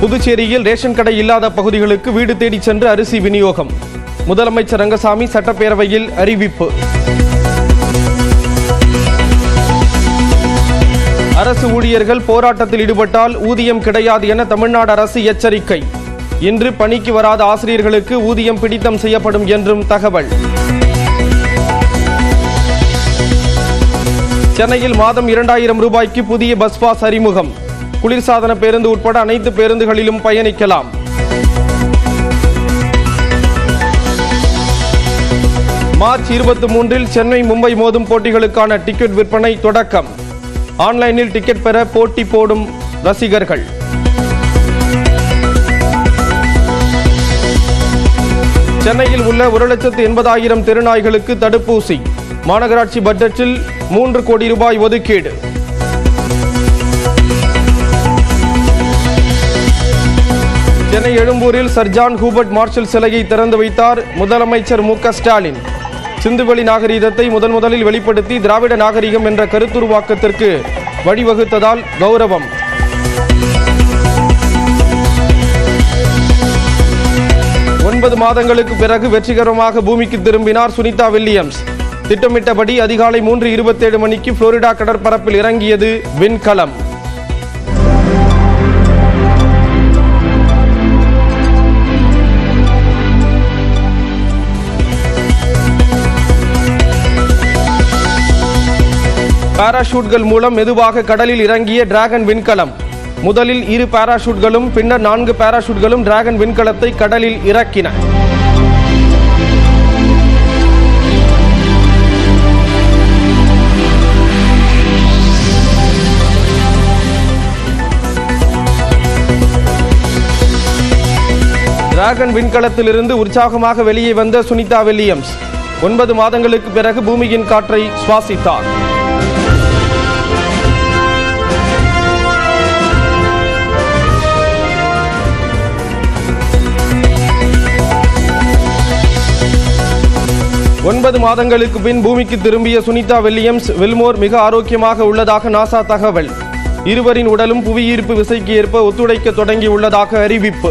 புதுச்சேரியில் ரேஷன் கடை இல்லாத பகுதிகளுக்கு வீடு தேடி சென்று அரிசி விநியோகம். முதலமைச்சர் ரங்கசாமி சட்டப்பேரவையில் அறிவிப்பு. அரசு ஊழியர்கள் போராட்டத்தில் ஈடுபட்டால் ஊதியம் கிடையாது என தமிழ்நாடு அரசு எச்சரிக்கை. இன்று பணிக்கு வராத ஆசிரியர்களுக்கு ஊதியம் பிடித்தம் செய்யப்படும் என்றும் தகவல். சென்னையில் மாதம் 2000 ரூபாய்க்கு புதிய பஸ் பாஸ் அறிமுகம். குளிர்சாதன பேருந்து உட்பட அனைத்து பேருந்துகளிலும் பயணிக்கலாம். மார்ச் 23 சென்னை மும்பை மோதும் போட்டிகளுக்கான டிக்கெட் விற்பனை தொடக்கம். ஆன்லைனில் டிக்கெட் பெற போட்டி போடும் ரசிகர்கள். சென்னையில் உள்ள 1,80,000 தெருநாய்களுக்கு தடுப்பூசி. மாநகராட்சி பட்ஜெட்டில் 3 கோடி ரூபாய் ஒதுக்கீடு. சென்னை எழும்பூரில் சர் ஜான் ஹூபர்ட் மார்ஷல் சிலையை திறந்து வைத்தார் முதலமைச்சர் மு.க. ஸ்டாலின். சிந்துவெளி நாகரீகத்தை முதலில் வெளிப்படுத்தி திராவிட நாகரீகம் என்ற கருத்துருவாக்கத்திற்கு வழிவகுத்ததால் கௌரவம். ஒன்பது மாதங்களுக்கு பிறகு வெற்றிகரமாக பூமிக்கு திரும்பினார் சுனிதா வில்லியம்ஸ். திட்டமிட்டபடி அதிகாலை 3:27 மணிக்கு புளோரிடா கடற்பரப்பில் இறங்கியது விண்கலம். பாராசூட்கள் மூலம் மெதுவாக கடலில் இறங்கிய டிராகன் விண்கலம். முதலில் 2 பாராசூட்களும் பின்னர் 4 பாராசூட்களும் டிராகன் விண்கலத்தை கடலில் இறக்கின. டிராகன் விண்கலத்திலிருந்து உற்சாகமாக வெளியே வந்த சுனிதா வில்லியம்ஸ் 9 மாதங்களுக்கு பிறகு பூமியின் காற்றை சுவாசித்தார். ஒன்பது மாதங்களுக்கு பின் பூமிக்கு திரும்பிய சுனிதா வில்லியம்ஸ் வில்மோர் மிக ஆரோக்கியமாக உள்ளதாக நாசா தகவல். இருவரின் உடலும் புவியீர்ப்பு விசைக்கு ஏற்ப ஒத்துழைக்க தொடங்கி உள்ளதாக அறிவிப்பு.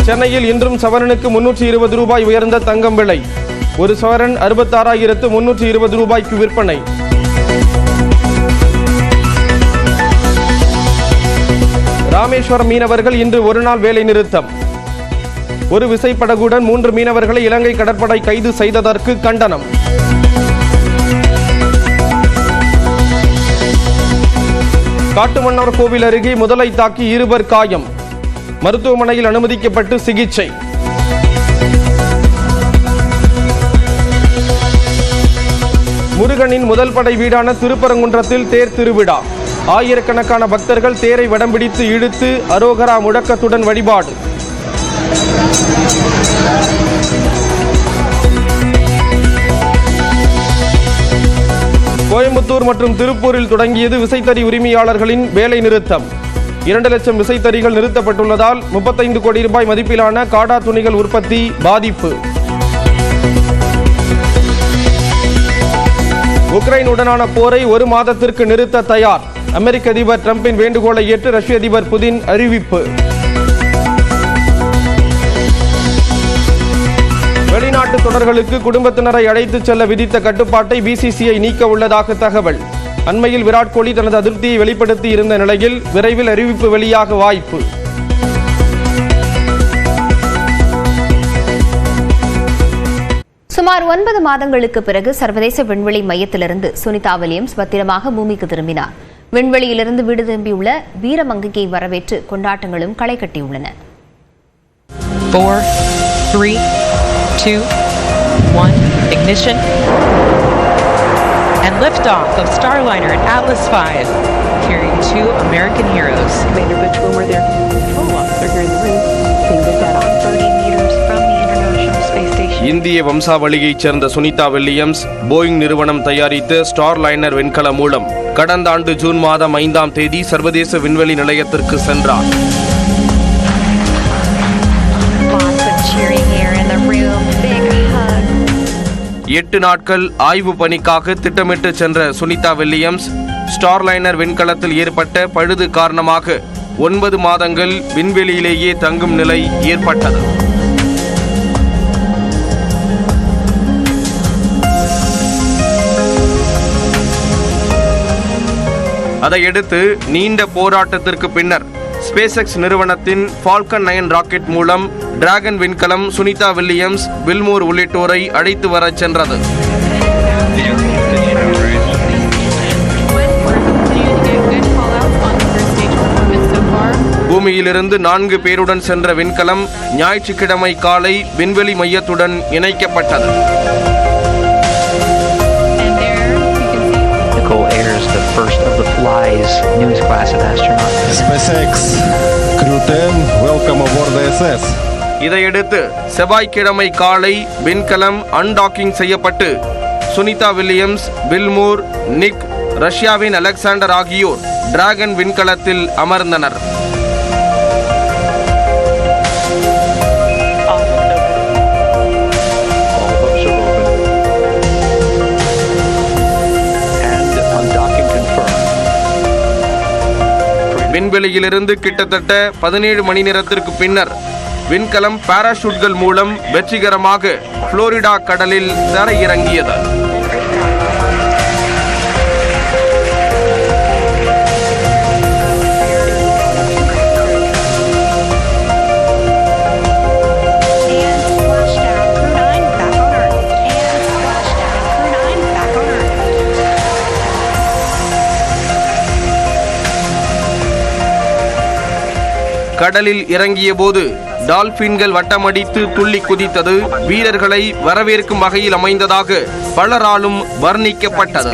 சென்னையில் இன்றும் சவரனுக்கு 320 ரூபாய் உயர்ந்த தங்கம் விலை. ஒரு சவரன் 66,320 ரூபாய்க்கு விற்பனை. ராமேஸ்வரம் மீனவர்கள் இன்று ஒரு நாள் வேலை நிறுத்தம். ஒரு விசைப்படகுடன் 3 மீனவர்களை இலங்கை கடற்படை கைது செய்ததற்கு கண்டனம். காட்டுமன்னார் கோவில் அருகே முதலை தாக்கி 2 பேர் காயம். மருத்துவமனையில் அனுமதிக்கப்பட்டு சிகிச்சை. முருகனின் முதல் படை வீடான திருப்பரங்குன்றத்தில் தேர் திருவிழா. ஆயிரக்கணக்கான பக்தர்கள் தேரை வடம்பிடித்து இழுத்து அரோகரா முழக்கத்துடன் வழிபாடு. கோயம்புத்தூர் மற்றும் திருப்பூரில் தொடங்கியது விசைத்தறி உரிமையாளர்களின் வேலை நிறுத்தம். 2 லட்சம் விசைத்தறிகள் நிறுத்தப்பட்டுள்ளதால் 35 கோடி ரூபாய் மதிப்பிலான காடா துணிகள் உற்பத்தி பாதிப்பு. உக்ரைனுடனான போரை 1 மாதத்திற்கு நிறுத்த தயார். அமெரிக்க அதிபர் டிரம்பின் வேண்டுகோளை ஏற்று ரஷ்ய அதிபர் புதின் அறிவிப்பு. வெளிநாட்டு தொடர்களுக்கு குடும்பத்தினரை அழைத்துச் செல்ல விதித்த கட்டுப்பாட்டை பிசிசிஐ நீக்க உள்ளதாக தகவல். அண்மையில் விராட் கோலி தனது அதிருப்தியை வெளிப்படுத்தி இருந்த நிலையில் விரைவில் அறிவிப்பு வெளியாக வாய்ப்பு. சுமார் 9 மாதங்களுக்கு பிறகு சர்வதேச விண்வெளி மையத்திலிருந்து சுனிதா வில்லியம்ஸ் பத்திரமாக பூமிக்கு திரும்பினார். விண்வெளியிலிருந்து வீடு திரும்பியுள்ள வீரமங்கையை வரவேற்று கொண்டாட்டங்களும் களை கட்டியுள்ளன. 4, 3, 2, 1, ignition and liftoff of Starliner and Atlas V, carrying 2 American heroes. Commander Butch Wilmer, their control officer here in the room, saying that dead on 30 meters from the International Space Station. இந்திய வம்சாவளியைச் சேர்ந்த Sunita Williams Boeing நிறுவனம் தயாரித்த Starliner விண்கலம் மூலம் கடந்த ஆண்டு June மாதம் 5ஆம் தேதி சர்வதேச விண்வெளி நிலையத்திற்கு சென்றார். 8 நாட்கள் ஆய்வு பணிக்காக திட்டமிட்டு சென்ற சுனிதா வில்லியம்ஸ் ஸ்டார்லைனர் விண்கலத்தில் ஏற்பட்ட பழுது காரணமாக 9 மாதங்கள் விண்வெளியிலேயே தங்கும் நிலை ஏற்பட்டது. அதையடுத்து நீண்ட போராட்டத்திற்கு பின்னர் ஸ்பேஸ்எக்ஸ் நிறுவனத்தின் ஃபால்கன் 9 ராக்கெட் மூலம் டிராகன் விண்கலம் சுனிதா வில்லியம்ஸ், வில்மோர் உள்ளிட்டோரை அழைத்து வரச் சென்றது. பூமியிலிருந்து 4 பேருடன் சென்ற விண்கலம் ஞாயிற்றுக்கிழமை காலை விண்வெளி மையத்துடன் இணைக்கப்பட்டது. First of the flies, newest class of astronaut. SpaceX Crew 10, welcome aboard the SS. இதையடுத்து செவ்வாய்க்கிழமை காலை விண்கலம் அன்டாக்கிங் செய்யப்பட்டு சுனிதா வில்லியம்ஸ், வில்மோர், நிக், ரஷ்யாவின் அலெக்சாண்டர் ஆகியோர் டிராகன் விண்கலத்தில் அமர்ந்தனர். விண்வெளியிலிருந்து கிட்டத்தட்ட 17 மணி நேரத்திற்கு பின்னர் விண்கலம் பாராசூட்கள் மூலம் வெற்றிகரமாக புளோரிடா கடலில் தரையிறங்கியது. கடலில் இறங்கிய போது டால்பின்கள் வட்டமடித்து துள்ளி குதித்தது வீரர்களை வரவேற்கும் வகையில் அமைந்ததாக பலராலும் வர்ணிக்கப்பட்டது.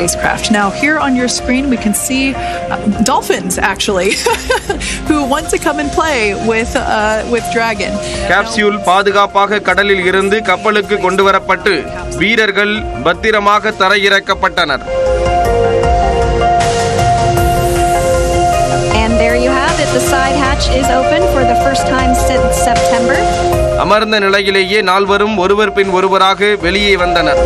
Now here on your screen we can see dolphins actually who want to come and play with Dragon. Capsule பாதுகாப்பாக கடலில் இருந்து கப்பலுக்கு கொண்டு வரப்பட்டு வீரர்கள் பத்திரமாக தரையிறக்கப்பட்டனர். The side hatch is open for the first time since September. அமர்ந்த நிலையிலேயே நால்வரும் ஒருவர் பின் ஒருவராக வெளியே வந்தனர்.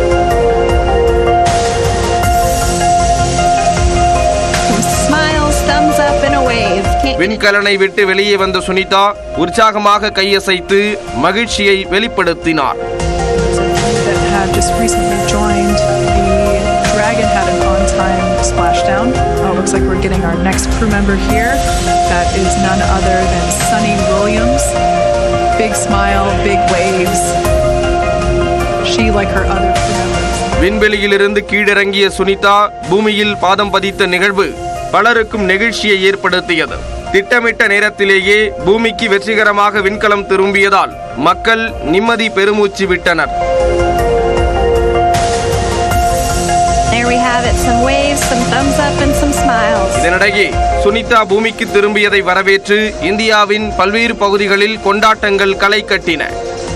Smiles, thumbs up and a wave. விண்கலனை விட்டு வெளியே வந்த சுனிதா உற்சாகமாக கையசைத்து மகிழ்ச்சியை வெளிப்படுத்தினார். Dragon had an on-time splashdown. Looks like we're getting our next crew member here. That is none other than Sunny Williams. Big smile, big waves. She, like her other crew members. விண்வெளியிலிருந்து கீழிறங்கிய Sunita பூமியில் பாதம் பதித்த நிகழ்வு பலருக்கும் நெகிழ்ச்சியை ஏற்படுத்தியது. திட்டமிட்ட நேரத்திலேயே பூமிக்கு வெற்றிகரமாக விண்கலம் திரும்பியதால் மக்கள் நிம்மதி பெருமூச்சு விட்டனர். Some waves, some thumbs up and some smiles. இதனிடையே சுனிதா பூமிக்கு திரும்பியதை வரவேற்று இந்தியாவின் பல்வேறு பகுதிகளில் கொண்டாட்டங்கள் களை கட்டின.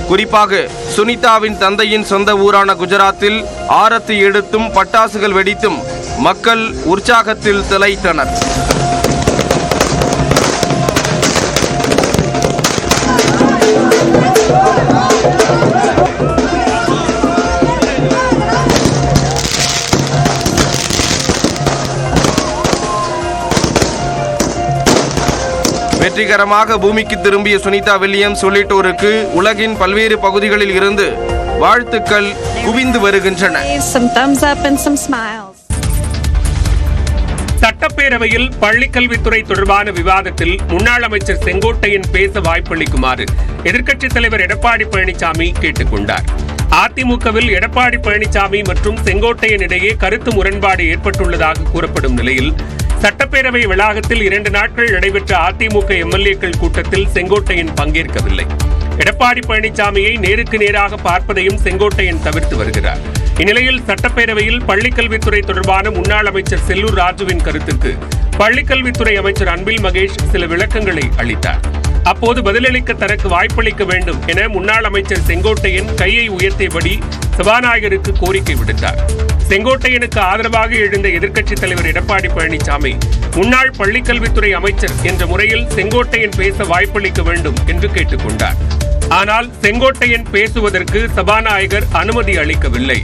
குறிப்பாக சுனிதாவின் தந்தையின் சொந்த ஊரான குஜராத்தில் ஆரத்தி எடுத்தும் பட்டாசுகள் வெடித்தும் மக்கள் உற்சாகத்தில் திளைத்தனர். வெற்றிகரமாக பூமிக்கு திரும்பிய சுனிதா வில்லியம்ஸ் உள்ளிட்டோருக்கு உலகின் பல்வேறு பகுதிகளில் இருந்து வாழ்த்துக்கள் குவிந்து வருகின்றன. சட்டப்பேரவையில் பள்ளிக்கல்வித்துறை தொடர்பான விவாதத்தில் முன்னாள் அமைச்சர் செங்கோட்டையன் பேச வாய்ப்பளிக்குமாறு எதிர்க்கட்சித் தலைவர் எடப்பாடி பழனிசாமி கேட்டுக் கொண்டார். அதிமுகவில் எடப்பாடி பழனிசாமி மற்றும் செங்கோட்டையன் இடையே கருத்து முரண்பாடு ஏற்பட்டுள்ளதாக கூறப்படும் நிலையில் சட்டப்பேரவை வளாகத்தில் 2 நாட்கள் நடைபெற்ற அதிமுக எம்எல்ஏக்கள் கூட்டத்தில் செங்கோட்டையன் பங்கேற்கவில்லை. எடப்பாடி பழனிசாமியை நேருக்கு நேராக பார்ப்பதையும் செங்கோட்டையன் தவிர்த்து வருகிறார். இந்நிலையில் சட்டப்பேரவையில் பள்ளிக்கல்வித்துறை தொடர்பான முன்னாள் அமைச்சர் செல்லூர் ராஜுவின் கருத்துக்கு பள்ளிக்கல்வித்துறை அமைச்சர் அன்பில் மகேஷ் சில விளக்கங்களை அளித்தார். அப்போது பதிலளிக்க தனக்கு வாய்ப்பளிக்க வேண்டும் என முன்னாள் அமைச்சர் செங்கோட்டையன் கையை உயர்த்தியபடி சபாநாயகருக்கு கோரிக்கை விடுத்தார். செங்கோட்டையனுக்கு ஆதரவாக எழுந்த எதிர்க்கட்சித் தலைவர் எடப்பாடி பழனிசாமி முன்னாள் பள்ளிக்கல்வித்துறை அமைச்சர் என்ற முறையில் செங்கோட்டையன் பேச வாய்ப்பளிக்க வேண்டும் என்று கேட்டுக்கொண்டார். ஆனால் செங்கோட்டையன் பேசுவதற்கு சபாநாயகர் அனுமதி அளிக்கவில்லை.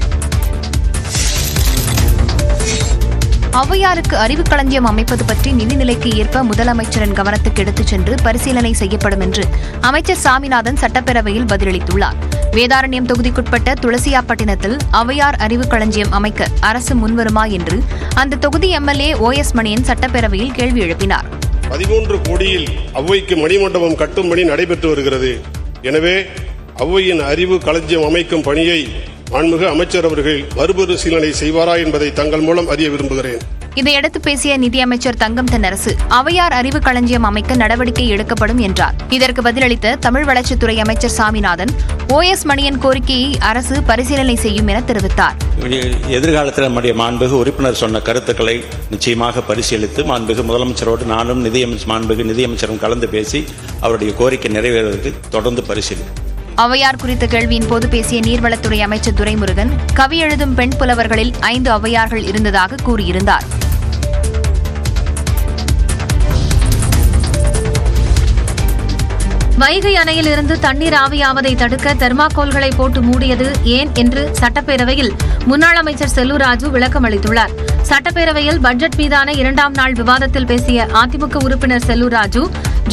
ஔவையாருக்கு அறிவு களஞ்சியம் அமைப்பது பற்றி நிதிநிலைக்கு ஏற்ப முதலமைச்சரின் கவனத்துக்கு எடுத்துச் சென்று பரிசீலனை செய்யப்படும் என்று அமைச்சர் சாமிநாதன் சட்டப்பேரவையில் பதிலளித்துள்ளார். வேதாரண்யம் தொகுதிக்குட்பட்ட துளசியாப்பட்டினத்தில் ஔவையார் அறிவு களஞ்சியம் அமைக்க அரசு முன்வருமா என்று அந்த தொகுதி எம்எல்ஏ OS மணியன் சட்டப்பேரவையில் கேள்வி எழுப்பினார். 13 கோடியில் ஔவைக்கு மணிமண்டபம் கட்டும் பணி நடைபெற்று வருகிறது. எனவே ஔவையின் அறிவு களஞ்சியம் அமைக்கும் பணியை மாண்புமிகு அமைச்சர் அவர்கள் மறுபரிசீலனை செய்வாரா என்பதை தங்கள் மூலம் அறிய விரும்புகிறேன். இதையடுத்து பேசிய நிதியமைச்சர் தங்கம் தென்னரசு ஔவையார் அறிவு களஞ்சியம் அமைக்க நடவடிக்கை எடுக்கப்படும் என்றார். இதற்கு பதிலளித்த தமிழ் வளர்ச்சித்துறை அமைச்சர் சாமிநாதன் OS மணியன் கோரிக்கையை அரசு பரிசீலனை செய்யும் என தெரிவித்தார். எதிர்காலத்தில் நம்முடைய மாண்புமிகு உறுப்பினர் சொன்ன கருத்துக்களை நிச்சயமாக பரிசீலித்து மாண்புமிகு முதலமைச்சரோடு நானும் மாண்புமிகு நிதியமைச்சரும் கலந்து பேசி அவருடைய கோரிக்கை நிறைவேறுவதற்கு தொடர்ந்து பரிசீலிப்போம். ஔவையார் குறித்த கேள்வியின் போது பேசிய நீர்வளத்துறை அமைச்சர் துரைமுருகன் கவி எழுதும் பெண் புலவர்களில் 5 ஔவையார்கள் இருந்ததாக கூறியிருந்தார். வைகை அணையில் இருந்து தண்ணீர் ஆவியாவதை தடுக்க தெர்மாக்கோல்களை போட்டு மூடியது ஏன் என்று சட்டப்பேரவையில் முன்னாள் அமைச்சர் செல்லூர் ராஜு விளக்கம் அளித்துள்ளார். சட்டப்பேரவையில் பட்ஜெட் மீதான 2ஆம் நாள் விவாதத்தில் பேசிய அதிமுக உறுப்பினர் செல்லூர் ராஜு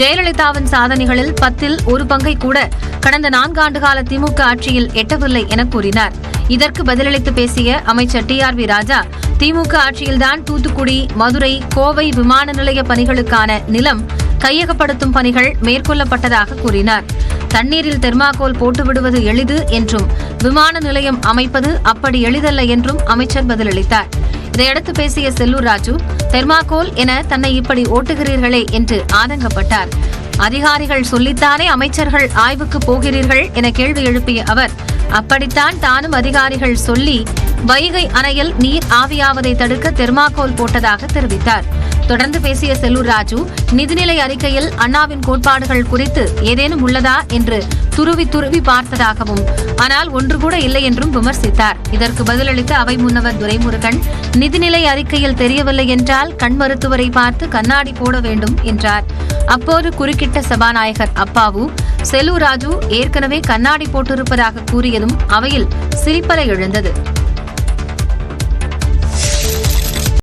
ஜெயலலிதாவின் சாதனைகளில் 10ல் 1 பங்கை கூட கடந்த 4 ஆண்டுகால திமுக ஆட்சியில் எட்டவில்லை என கூறினார். இதற்கு பதிலளித்து பேசிய அமைச்சர் TRV ராஜா திமுக ஆட்சியில்தான் தூத்துக்குடி, மதுரை, கோவை விமான நிலைய பணிகளுக்கான நிலம் கையகப்படுத்தும் பணிகள் மேற்கொள்ளப்பட்டதாக கூறினார். தண்ணீரில் தெர்மாக்கோல் போட்டுவிடுவது எளிது என்றும் விமான நிலையம் அமைப்பது அப்படி எளிதல்ல என்றும் அமைச்சர் பதிலளித்தார். இதையடுத்து பேசிய செல்லூர் ராஜு தெர்மாக்கோல் என தன்னை இப்படி ஓட்டுகிறீர்களே என்று ஆதங்கப்பட்டார். அதிகாரிகள் சொல்லித்தானே அமைச்சர்கள் ஆய்வுக்கு போகிறீர்கள் என கேள்வி எழுப்பிய அவர் அப்படித்தான் தானும் அதிகாரிகள் சொல்லி வைகை அணையில் நீர் ஆவியாவதை தடுக்க தெர்மாக்கோல் போட்டதாக தெரிவித்தார். தொடர்ந்து பேசிய செல்லூர் ராஜு நிதிநிலை அறிக்கையில் அண்ணாவின் கோட்பாடுகள் குறித்து ஏதேனும் உள்ளதா என்று துருவி பார்த்ததாகவும் ஆனால் ஒன்று கூட இல்லை என்றும் விமர்சித்தார். இதற்கு பதிலளித்த அவை முன்னவர் துரைமுருகன் நிதிநிலை அறிக்கையில் தெரியவில்லை என்றால் கண் மருத்துவரை பார்த்து கண்ணாடி போட வேண்டும் என்றார். அப்போது குறுக்கிட்ட சபாநாயகர் அப்பாவு செல்லூர் ராஜு ஏற்கனவே கண்ணாடி போட்டிருப்பதாக கூறியதும் அவையில் சிரிப்பலை எழுந்தது.